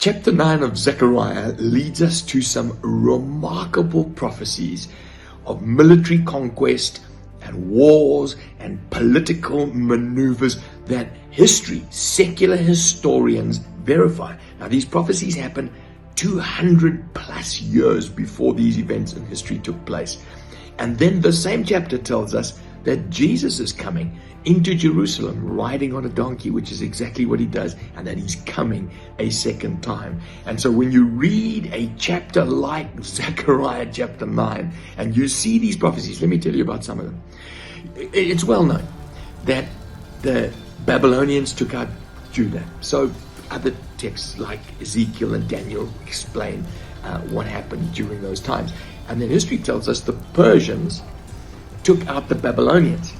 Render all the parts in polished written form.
Chapter 9 of Zechariah leads us to some remarkable prophecies of military conquest and wars and political maneuvers that secular historians verify. Now, these prophecies happen 200 plus years before these events in history took place. And then the same chapter tells us that Jesus is coming into Jerusalem riding on a donkey, which is exactly what he does, and that he's coming a second time. And so when you read a chapter like Zechariah chapter 9 and you see these prophecies, let me tell you about some of them. It's well known that the Babylonians took out Judah. So other texts like Ezekiel and Daniel explain what happened during those times. And then history tells us the Persians took out the Babylonians.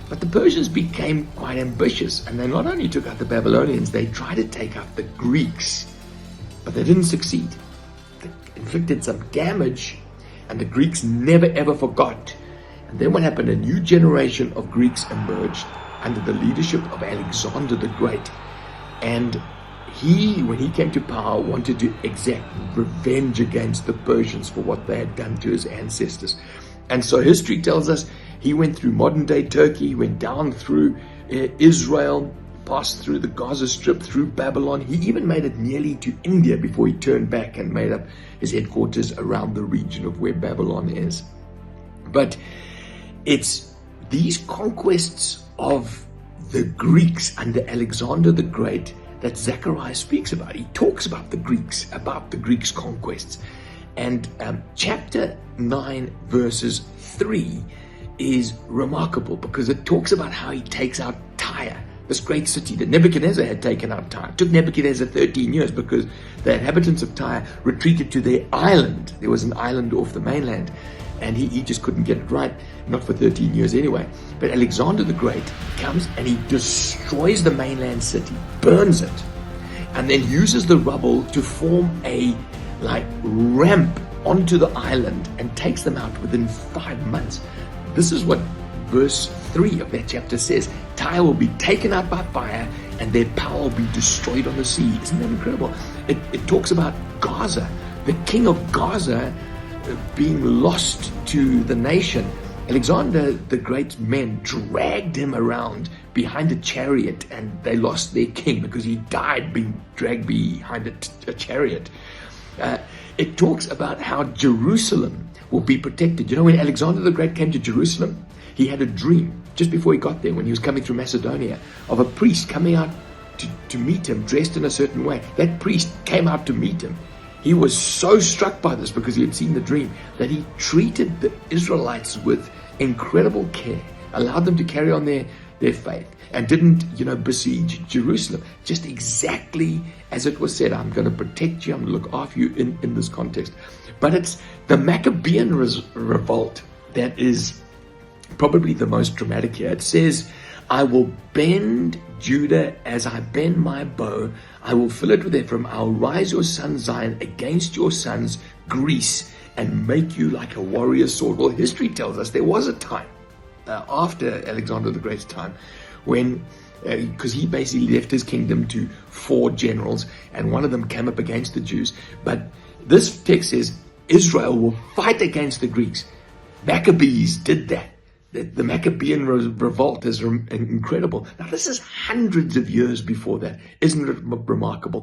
But the Persians became quite ambitious, and they not only took out the Babylonians, they tried to take out the Greeks, but they didn't succeed. They inflicted some damage, and the Greeks never ever forgot. And then what happened? A new generation of Greeks emerged under the leadership of Alexander the Great. And he, when he came to power, wanted to exact revenge against the Persians for what they had done to his ancestors. And so history tells us he went through modern-day Turkey, he went down through Israel, passed through the Gaza Strip, through Babylon. He even made it nearly to India before he turned back and made up his headquarters around the region of where Babylon is. But it's these conquests of the Greeks under Alexander the Great that Zechariah speaks about. He talks about the Greeks' conquests. And chapter 9 verses 3 is remarkable because it talks about how he takes out Tyre, this great city that Nebuchadnezzar had taken out. Tyre. It took Nebuchadnezzar 13 years because the inhabitants of Tyre retreated to their island. There was an island off the mainland, and he just couldn't get it right, not for 13 years anyway. But Alexander the Great comes and he destroys the mainland city, burns it, and then uses the rubble to form a ramp onto the island and takes them out within 5 months. This is what verse 3 of that chapter says. Tyre will be taken out by fire and their power will be destroyed on the sea. Isn't that incredible? It talks about Gaza, the king of Gaza being lost to the nation. Alexander the Great's men dragged him around behind a chariot, and they lost their king because he died being dragged behind a chariot. It talks about how Jerusalem will be protected. You know, when Alexander the Great came to Jerusalem, he had a dream just before he got there, when he was coming through Macedonia, of a priest coming out to meet him dressed in a certain way. That priest came out to meet him. He was so struck by this because he had seen the dream that he treated the Israelites with incredible care, allowed them to carry on their faith, and didn't, besiege Jerusalem. Just exactly as it was said. I'm going to protect you. I'm going to look after you in this context. But it's the Maccabean revolt that is probably the most dramatic here. It says, I will bend Judah as I bend my bow. I will fill it with Ephraim. I'll rise your son Zion against your sons Greece and make you like a warrior's sword. Well, history tells us there was a time after Alexander the Great's time when, because he basically left his kingdom to 4 generals, and one of them came up against the Jews. But this text says Israel will fight against the Greeks. Maccabees did that. The Maccabean revolt is incredible. Now, this is hundreds of years before that. Isn't it remarkable?